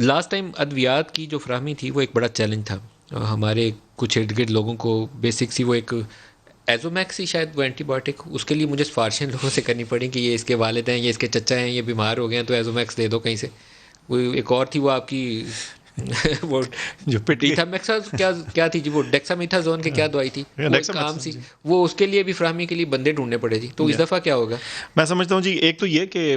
Last time ادویات کی جو فراہمی تھی وہ ایک بڑا چیلنج تھا ہمارے کچھ ارد گرد لوگوں کو. بیسک سی وہ ایک ایزومیکس ہی شاید وہ اینٹی بایوٹک، اس کے لیے مجھے سفارشیں لوگوں سے کرنی پڑیں کہ یہ اس کے والد ہیں، یہ اس کے چچا ہیں، یہ بیمار ہو گئے ہیں تو ایزومیکس دے دو کہیں سے. وہ ایک اور تھی وہ آپ کی وہ جو ڈیتھامیکسا کیا تھی جی، وہ ڈیکسامیتھازون کی کیا دوائی تھی، وہ ایک عام سی، وہ اس کے لیے بھی فراہمی کے لیے بندے ڈھونڈنے پڑے جی. تو اس دفعہ کیا ہوگا؟ میں سمجھتا ہوں جی ایک تو یہ کہ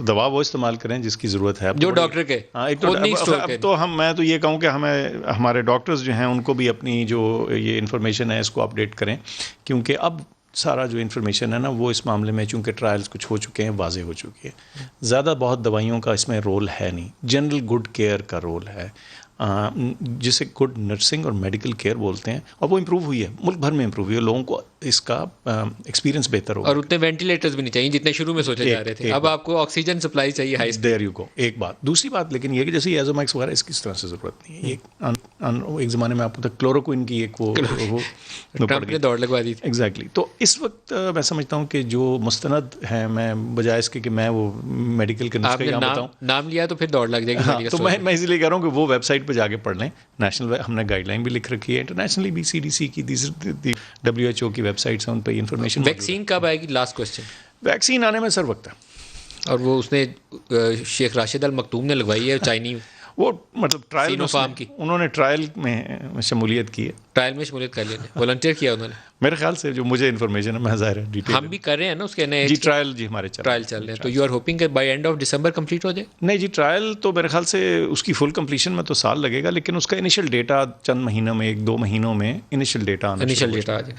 دوا وہ استعمال کریں جس کی ضرورت ہے، جو ڈاکٹر کے خود نہیں اسٹور کریں. تو میں تو یہ کہوں کہ ہمارے ڈاکٹرز جو ہیں ان کو بھی اپنی جو یہ انفارمیشن ہے اس کو اپڈیٹ کریں، کیونکہ اب سارا جو انفارمیشن ہے نا وہ اس معاملے میں چونکہ ٹرائلز کچھ ہو چکے ہیں، واضح ہو چکی ہے. زیادہ بہت دوائیوں کا اس میں رول ہے نہیں، جنرل گڈ کیئر کا رول ہے، جسے گڈ نرسنگ اور میڈیکل کیئر بولتے ہیں، اور وہ امپروو ہوئی ہے، ملک بھر میں امپروو ہوئی ہے، لوگوں کو اس کا ایکسپیرینس بہتر ہوگا. اور اتنے وینٹیلیٹرز بھی نہیں چاہیے جتنے شروع میں سوچے جا رہے تھے. اب آپ کو آکسیجن سپلائی چاہیے high speed. There you go. ایک بات. دوسری بات لیکن یہ کہ جیسے ایزومیکس وغیرہ اس کی اس طرح سے ضرورت نہیں ہے. ایک زمانے میں آپ کو تک کلوروکوئن کی ایک وہ ٹرمپ نے دوڑ لگوا دی تھی. ایگزیکٹلی. تو اس وقت میں سمجھتا ہوں کہ جو مستند ہیں، میں بجائے اس کے کہ میں وہ میڈیکل کے نسخے یہاں بتاؤں، نام لیا تو پھر دوڑ لگ جائے گی. تو میں اسی لیے کہہ رہا ہوں کہ وہ ویب سائٹ پہ جا کے پڑھ لیں. نیشنل ہم نے گائیڈ لائن بھی لکھ رکھی ہے، انٹرنیشنلی بھی CDC کی WHO کی ویب سائٹس ہیں، ان پہ انفارمیشن. ویکسین کب آئے گی؟ Last question. ویکسین آنے میں سر وقت ہے. اور وہ اس نے شیخ راشد المکتوم نے لگوائی ہے چائنی، وہ مطلب ٹرائل کی انہوں نے ٹرائل میں شمولیت کی ہے. ٹرائل میں شمولیت کر لی، والنٹیئر کیا انہوں نے میرے خیال سے، جو مجھے انفارمیشن ہے، میں ظاہر ہے ڈیٹیل ہم بھی کر رہے ہیں نا اس کے نئے جی ٹرائل جی ہمارے ٹرائل چل رہے ہیں. تو یو آر ہوپنگ کہ by end of December complete ہو جائے؟ نہیں جی، ٹرائل تو میرے خیال سے اس کی فل کمپلیشن میں تو سال لگے گا، لیکن اس کا انیشل ڈیٹا چند مہینوں میں، 1-2 مہینوں میں انیشل ڈیٹا آ جائے.